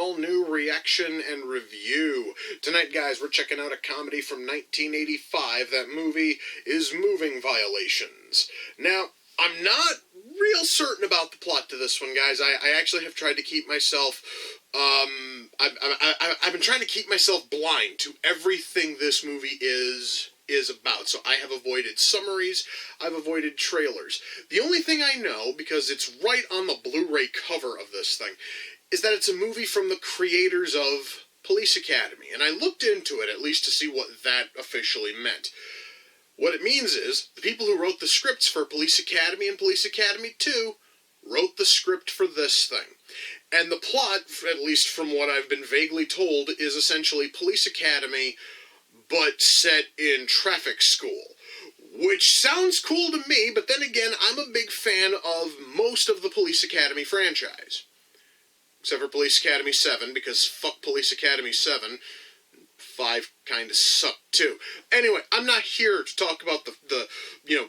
all-new reaction and review. Tonight, guys, we're checking out a comedy from 1985. That movie is Moving Violations. Now, I'm not real certain about the plot to this one, guys. I actually have tried to keep myself... I've been trying to keep myself blind to everything this movie is about. So I have avoided summaries, I've avoided trailers. The only thing I know, because it's right on the Blu-ray cover of this thing, is that it's a movie from the creators of Police Academy. And I looked into it, at least to see what that officially meant. What it means is, the people who wrote the scripts for Police Academy and Police Academy 2 wrote the script for this thing. And the plot, at least from what I've been vaguely told, is essentially Police Academy, but set in traffic school. Which sounds cool to me, but then again, I'm a big fan of most of the Police Academy franchise. Except for Police Academy 7, because fuck Police Academy 7. 5 kind of sucked too. Anyway, I'm not here to talk about the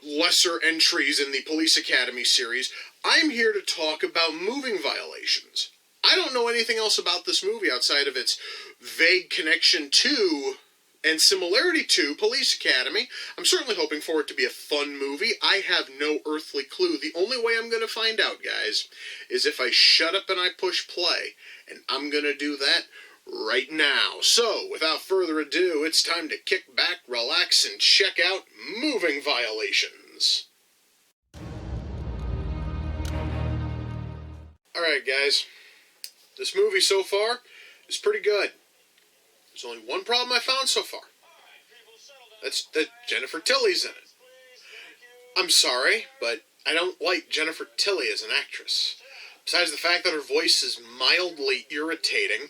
lesser entries in the Police Academy series. I'm here to talk about moving violations. I don't know anything else about this movie outside of its vague connection to and similarity to Police Academy. I'm certainly hoping for it to be a fun movie. I have no earthly clue. The only way I'm going to find out, guys, is if I shut up and I push play. And I'm going to do that right now. So, without further ado, it's time to kick back, relax, and check out Moving Violations. Alright, guys. This movie so far is pretty good. There's only one problem I found so far. That's that Jennifer Tilly's in it. I'm sorry, but I don't like Jennifer Tilly as an actress. Besides the fact that her voice is mildly irritating,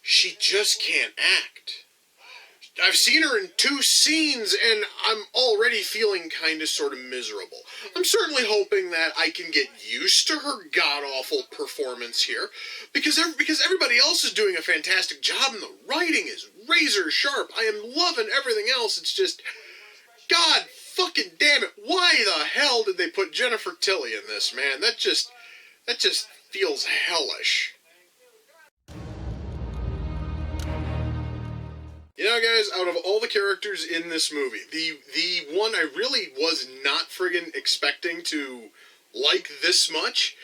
she just can't act. I've seen her in 2 scenes, and I'm already feeling kind of sort of miserable. I'm certainly hoping that I can get used to her god-awful performance here, because everybody else is doing a fantastic job, and the writing is razor sharp. I am loving everything else. It's just, God fucking damn it, why the hell did they put Jennifer Tilly in this, man? That just feels hellish. You know, guys, out of all the characters in this movie, the one I really was not friggin' expecting to like this much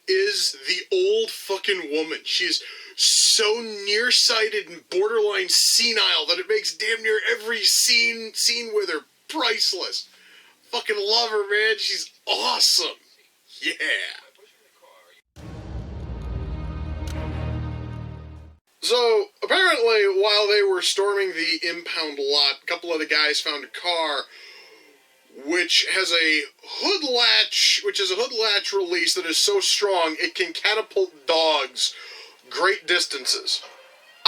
is the old fucking woman. She's so nearsighted and borderline senile that it makes damn near every scene with her priceless. Fucking love her, man. She's awesome. Yeah. So, apparently, while they were storming the impound lot, a couple of the guys found a car which has a hood latch release that is so strong it can catapult dogs great distances.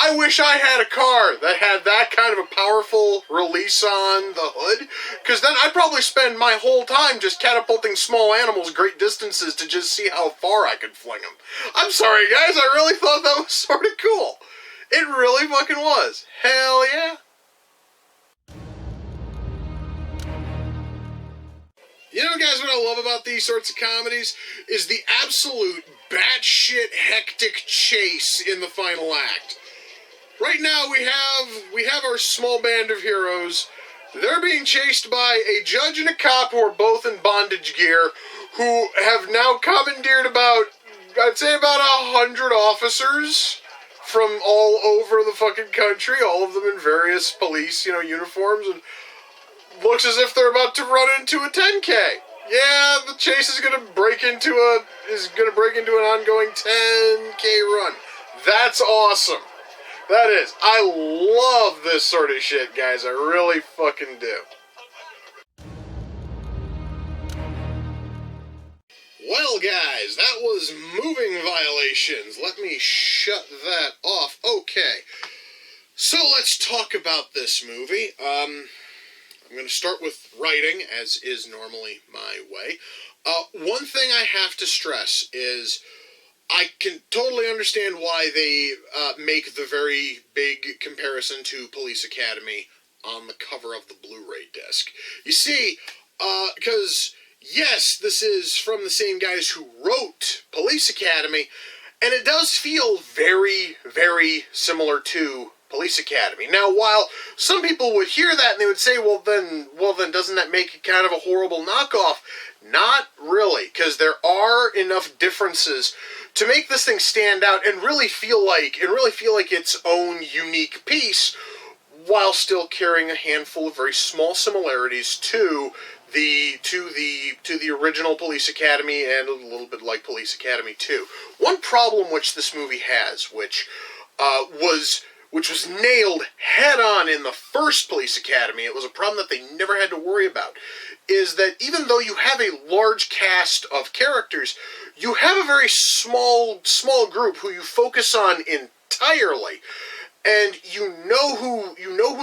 I wish I had a car that had that kind of a powerful release on the hood, because then I'd probably spend my whole time just catapulting small animals great distances to just see how far I could fling them. I'm sorry, guys, I really thought that was sort of cool. It really fucking was. Hell yeah. You know, guys, what I love about these sorts of comedies is the absolute batshit hectic chase in the final act. Right now, we have our small band of heroes. They're being chased by a judge and a cop who are both in bondage gear, who have now commandeered I'd say about 100 officers from all over the fucking country, all of them in various police, uniforms, and looks as if they're about to run into a 10K. Yeah, the chase is gonna break into an ongoing 10K run. That's awesome. That is. I love this sort of shit, guys. I really fucking do. Well, guys, that was Moving Violations. Let me shut that off. Okay. So let's talk about this movie. I'm going to start with writing, as is normally my way. One thing I have to stress is I can totally understand why they make the very big comparison to Police Academy on the cover of the Blu-ray disc. You see, because, yes, this is from the same guys who wrote Police Academy, And it does feel very, very similar to Police Academy. Now, while some people would hear that and they would say, well then, doesn't that make it kind of a horrible knockoff? Not really, because there are enough differences to make this thing stand out and really feel like its own unique piece, while still carrying a handful of very small similarities to the original Police Academy and a little bit like Police Academy 2. One problem which this movie has, which was nailed head on in the first Police Academy, it was a problem that they never had to worry about, is that even though you have a large cast of characters, you have a very small group who you focus on entirely, and you know who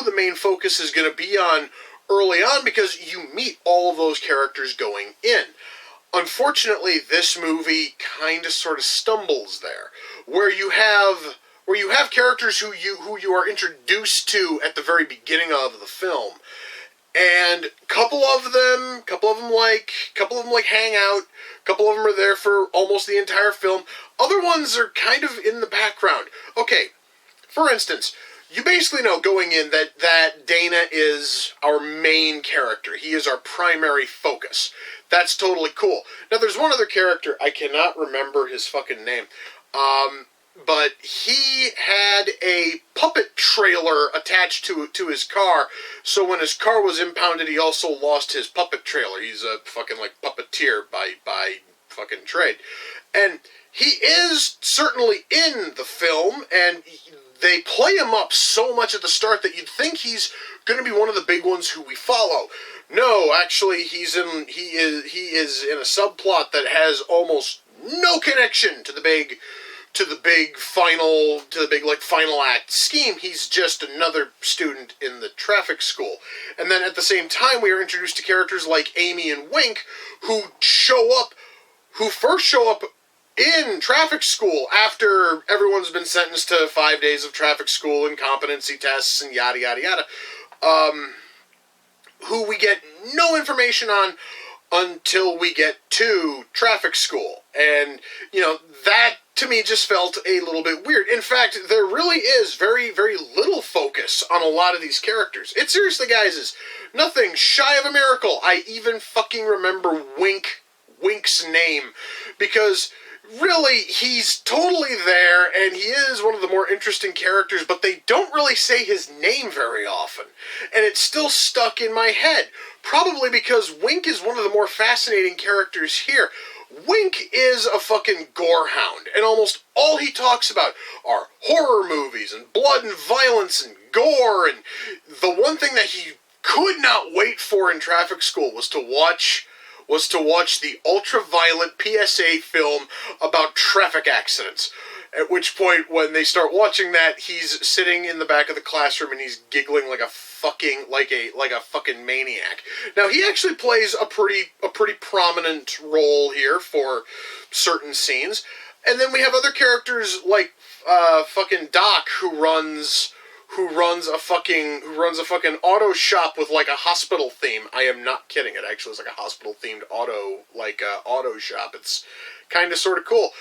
the main focus is going to be on early on because you meet all of those characters going in. Unfortunately, this movie kind of sort of stumbles there, where you have characters who you are introduced to at the very beginning of the film, and couple of them like hang out, couple of them are there for almost the entire film. Other ones are kind of in the background. Okay, for instance, you basically know going in that Dana is our main character. He is our primary focus. That's totally cool. Now, there's one other character. I cannot remember his fucking name. But he had a puppet trailer attached to his car, so when his car was impounded, he also lost his puppet trailer. He's a fucking, like, puppeteer by fucking trade. And he is certainly in the film, and they play him up so much at the start that you'd think he's going to be one of the big ones who we follow. No, actually, he is in a subplot that has almost no connection to the big final act scheme. He's just another student in the traffic school. And then at the same time, we are introduced to characters like Amy and Wink, who first show up in traffic school after everyone's been sentenced to 5 days of traffic school and competency tests and yada yada yada, who we get no information on until we get to traffic school. And, that to me just felt a little bit weird. In fact, there really is very, very little focus on a lot of these characters. It seriously, guys, is nothing shy of a miracle. I even fucking remember Wink's name, because really, he's totally there, and he is one of the more interesting characters, but they don't really say his name very often. And it's still stuck in my head. Probably because Wink is one of the more fascinating characters here. Wink is a fucking gorehound, and almost all he talks about are horror movies and blood and violence and gore, and the one thing that he could not wait for in traffic school was to watch the ultra-violent PSA film about traffic accidents. At which point, when they start watching that, he's sitting in the back of the classroom and he's giggling like a fucking maniac. Now, he actually plays a pretty prominent role here for certain scenes. And then we have other characters like fucking Doc, who runs a fucking auto shop with like a hospital theme. I am not kidding. It actually is like a hospital themed auto shop. It's kind of sort of cool.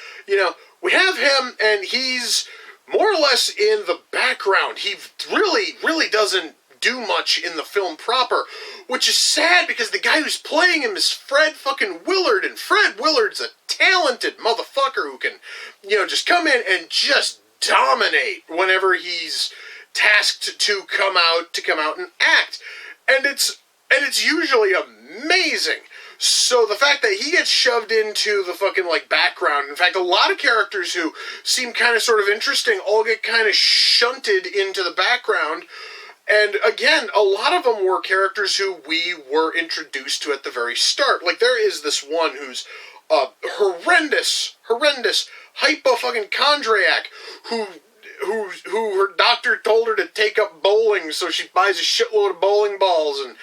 We have him, and he's more or less in the background. He really doesn't do much in the film proper, which is sad because the guy who's playing him is Fred fucking Willard, and Fred Willard's a talented motherfucker who can, just come in and just dominate whenever he's tasked to come out and act, and it's usually amazing. So the fact that he gets shoved into the fucking background, in fact, a lot of characters who seem kind of sort of interesting all get kind of shunted into the background. And again, a lot of them were characters who we were introduced to at the very start. Like, there is this one who's a horrendous hypo-fucking-chondriac who her doctor told her to take up bowling, so she buys a shitload of bowling balls, and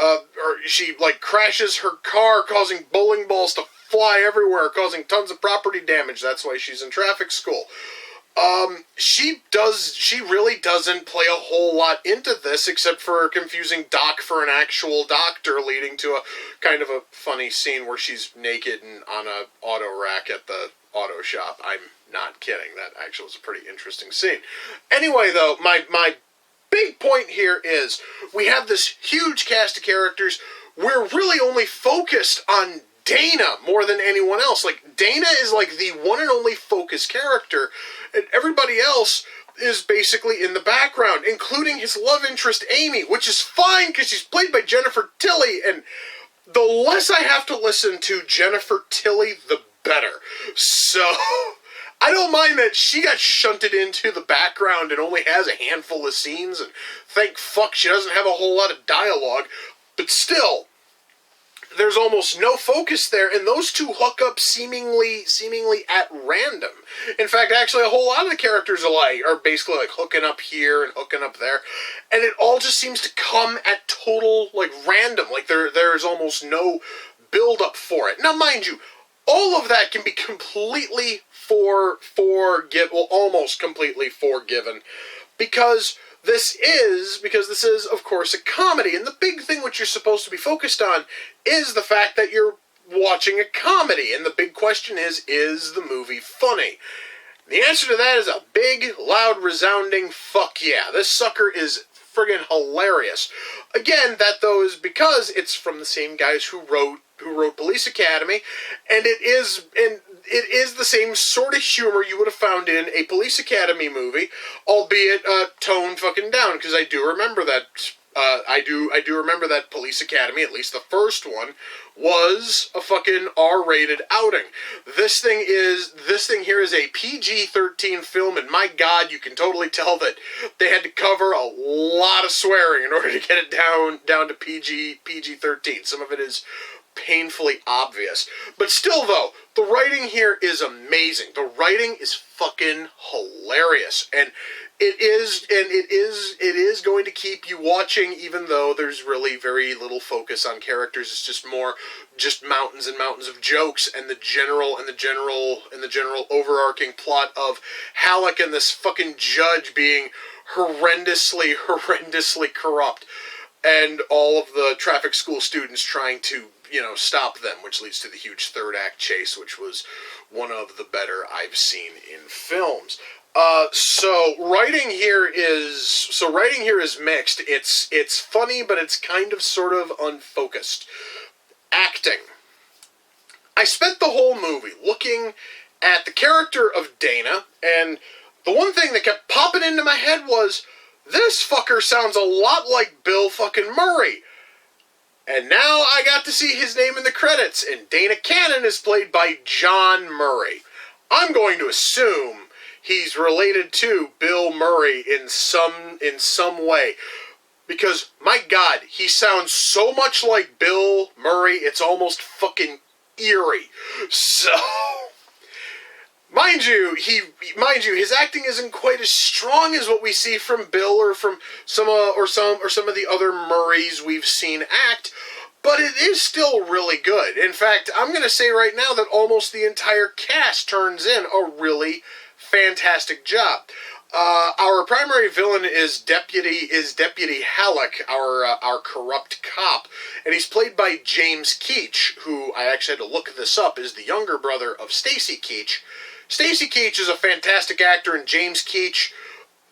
or she crashes her car, causing bowling balls to fly everywhere, causing tons of property damage. That's why she's in traffic school. She really doesn't play a whole lot into this, except for confusing Doc for an actual doctor, leading to a kind of a funny scene where she's naked and on a auto rack at the auto shop. I'm not kidding. That actually was a pretty interesting scene. Anyway, though, my big point here is we have this huge cast of characters. We're really only focused on Dana more than anyone else. Like, Dana is like the one and only focus character, and everybody else is basically in the background, including his love interest, Amy, which is fine because she's played by Jennifer Tilly, and the less I have to listen to Jennifer Tilly, the better. So, I don't mind that she got shunted into the background and only has a handful of scenes, and thank fuck she doesn't have a whole lot of dialogue, but still, there's almost no focus there, and those two hook up seemingly at random. In fact, actually, a whole lot of the characters are basically like hooking up here and hooking up there, and it all just seems to come at total like random. Like there's almost no build up for it. Now, mind you, all of that can be completely almost completely forgiven, because this is, of course, a comedy, and the big thing which you're supposed to be focused on is the fact that you're watching a comedy, and the big question is the movie funny? The answer to that is a big, loud, resounding fuck yeah. This sucker is friggin' hilarious. Again, that though is because it's from the same guys who wrote Police Academy, and it is the same sort of humor you would have found in a Police Academy movie, albeit toned fucking down, because I do remember that. I do remember that Police Academy, at least the first one, was a fucking R-rated outing. This thing here is a PG-13 film, and my God, you can totally tell that they had to cover a lot of swearing in order to get it down to PG-13. Some of it is painfully obvious. But still, though, the writing here is amazing. The writing is fucking hilarious. And it is going to keep you watching, even though there's really very little focus on characters. It's just mountains and mountains of jokes, and the general overarching plot of Halleck and this fucking judge being horrendously corrupt, and all of the traffic school students trying to stop them, which leads to the huge third act chase, which was one of the better I've seen in films. So writing here is mixed. It's funny, but it's kind of sort of unfocused. Acting. I spent the whole movie looking at the character of Dana, and the one thing that kept popping into my head was, this fucker sounds a lot like Bill fucking Murray. And now I got to see his name in the credits, and Dana Cannon is played by John Murray. I'm going to assume he's related to Bill Murray in some way, because, my God, he sounds so much like Bill Murray, it's almost fucking eerie. So, Mind you, his acting isn't quite as strong as what we see from Bill or from some of the other Murrays we've seen act, but it is still really good. In fact, I'm going to say right now that almost the entire cast turns in a really fantastic job. Our primary villain is Deputy Halleck, our corrupt cop, and he's played by James Keach, who I actually had to look this up, is the younger brother of Stacy Keach. Stacy Keach is a fantastic actor, and James Keach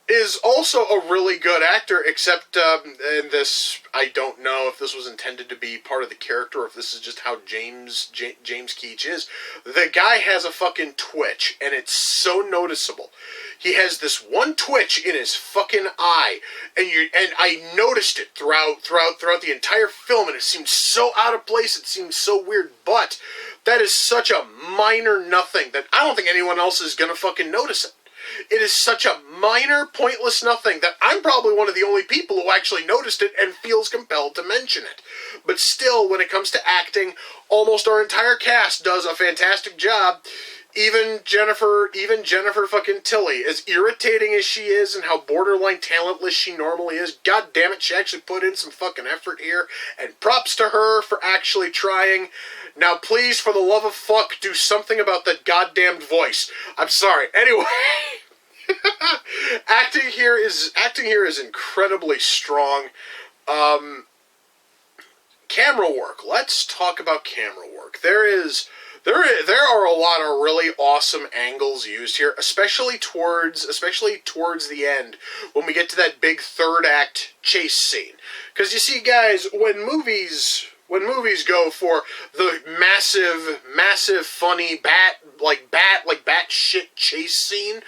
is also a really good actor, except in this, I don't know if this was intended to be part of the character or if this is just how James Keach is. The guy has a fucking twitch, and it's so noticeable. He has this one twitch in his fucking eye, and I noticed it throughout the entire film, and it seemed so out of place, it seemed so weird, but that is such a minor nothing that I don't think anyone else is gonna fucking notice it. It is such a minor, pointless nothing that I'm probably one of the only people who actually noticed it and feels compelled to mention it. But still, when it comes to acting, almost our entire cast does a fantastic job. Even Jennifer fucking Tilly, as irritating as she is and how borderline talentless she normally is, god damn it, she actually put in some fucking effort here, and props to her for actually trying. Now please, for the love of fuck, do something about that goddamned voice. I'm sorry. Anyway, acting here is incredibly strong. Camera work. Let's talk about camera work. There is There are a lot of really awesome angles used here, especially towards the end when we get to that big third act chase scene. Because you see, guys, when movies go for the massive funny bat shit chase scene,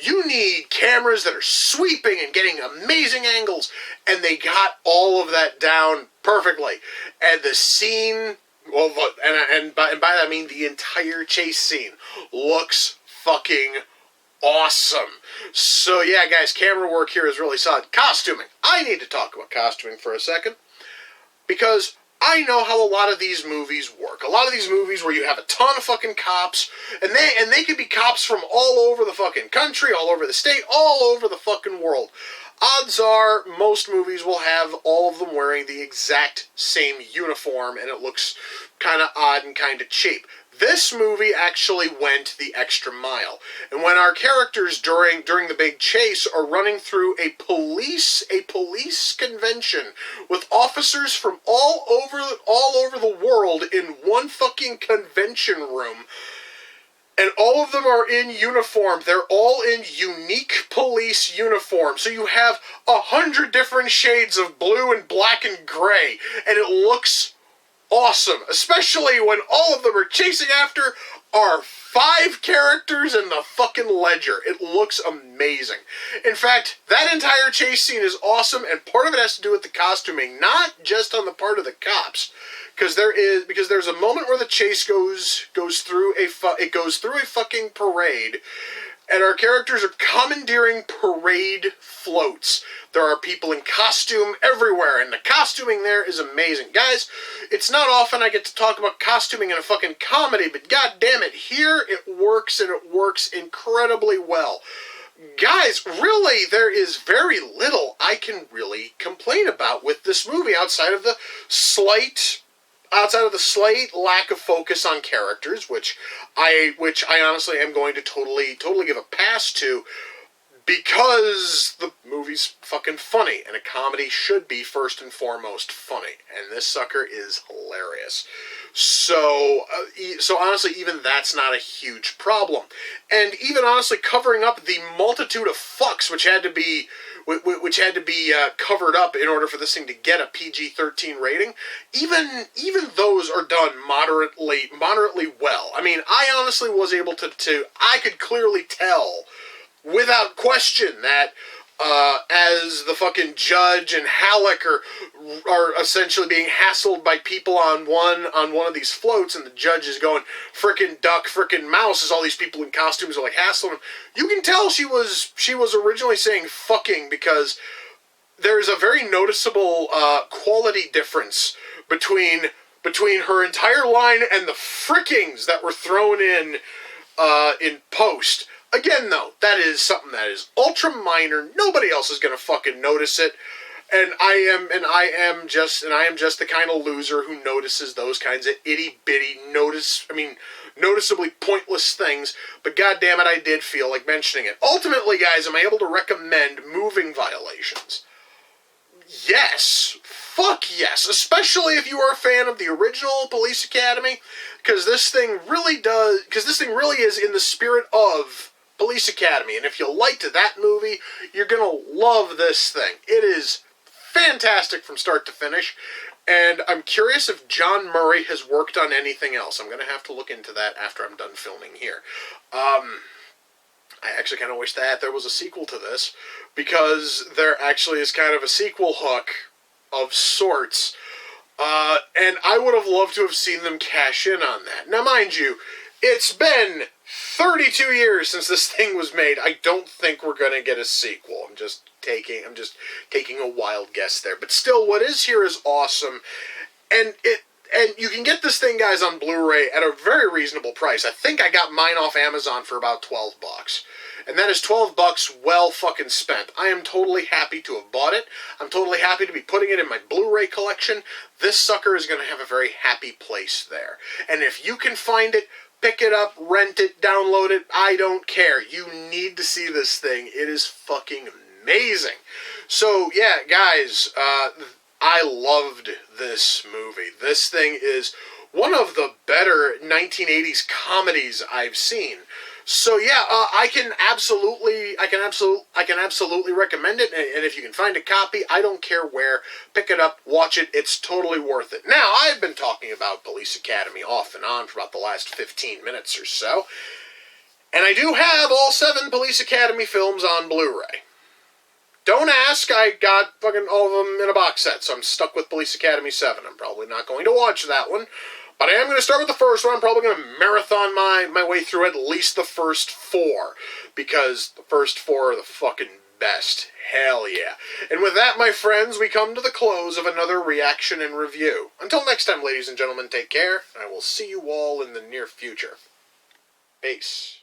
you need cameras that are sweeping and getting amazing angles, and they got all of that down perfectly. And the scene, well, and by that I mean the entire chase scene, looks fucking awesome. So yeah, guys, camera work here is really solid. Costuming. I need to talk about costuming for a second, because I know how a lot of these movies work. A lot of these movies where you have a ton of fucking cops, and they could be cops from all over the fucking country, all over the state, all over the fucking world. Odds are most movies will have all of them wearing the exact same uniform, and it looks kind of odd and kind of cheap. This movie actually went the extra mile. And when our characters during the big chase are running through a police convention with officers from all over the world in one fucking convention room, and all of them are in uniform. They're all in unique police uniforms. So you have 100 different shades of blue and black and gray, and it looks awesome, especially when all of them are chasing after our 5 characters in the fucking ledger. It looks amazing. In fact, that entire chase scene is awesome, and part of it has to do with the costuming, not just on the part of the cops, because there's a moment where the chase goes through a fucking parade. And our characters are commandeering parade floats. There are people in costume everywhere, and the costuming there is amazing. Guys, it's not often I get to talk about costuming in a fucking comedy, but god damn it, here it works, and it works incredibly well. Guys, really, there is very little I can really complain about with this movie outside of the slight lack of focus on characters, which I honestly am going to totally give a pass to, because the movie's fucking funny, and a comedy should be first and foremost funny, and this sucker is hilarious. So honestly, even that's not a huge problem. And even honestly, covering up the multitude of fucks which had to be covered up in order for this thing to get a PG-13 rating, even those are done moderately well. I mean, I honestly was able to I could clearly tell, without question, that as the fucking judge and Halleck are essentially being hassled by people on one of these floats, and the judge is going frickin' duck, frickin' mouse, as all these people in costumes are like hassling him. You can tell she was originally saying fucking, because there's a very noticeable quality difference between her entire line and the frickings that were thrown in post. Again, though, that is something that is ultra minor. Nobody else is gonna fucking notice it, and I am just the kind of loser who notices those kinds of itty bitty noticeably pointless things. But god damn it, I did feel like mentioning it. Ultimately, guys, am I able to recommend Moving Violations? Yes. Fuck yes. Especially if you are a fan of the original Police Academy, because this thing really is in the spirit of Police Academy, and if you liked that movie, you're gonna love this thing. It is fantastic from start to finish, and I'm curious if John Murray has worked on anything else. I'm gonna have to look into that after I'm done filming here. I actually kind of wish that there was a sequel to this, because there actually is kind of a sequel hook of sorts, and I would have loved to have seen them cash in on that. Now, mind you, it's been 32 years since this thing was made. I don't think we're going to get a sequel. I'm just taking a wild guess there. But still, what is here is awesome. And you can get this thing, guys, on Blu-ray at a very reasonable price. I think I got mine off Amazon for about $12. And that is $12 well fucking spent. I am totally happy to have bought it. I'm totally happy to be putting it in my Blu-ray collection. This sucker is going to have a very happy place there. And if you can find it, pick it up, rent it, download it, I don't care. You need to see this thing. It is fucking amazing. So, yeah, guys, I loved this movie. This thing is one of the better 1980s comedies I've seen. So yeah, I can absolutely recommend it. And if you can find a copy, I don't care where, pick it up, watch it. It's totally worth it. Now, I've been talking about Police Academy off and on for about the last 15 minutes or so, and I do have all 7 Police Academy films on Blu-ray. Don't ask, I got fucking all of them in a box set, so I'm stuck with Police Academy 7. I'm probably not going to watch that one. But I am going to start with the first one. I'm probably going to marathon my way through at least the first 4. Because the first 4 are the fucking best. Hell yeah. And with that, my friends, we come to the close of another reaction and review. Until next time, ladies and gentlemen, take care. I will see you all in the near future. Peace.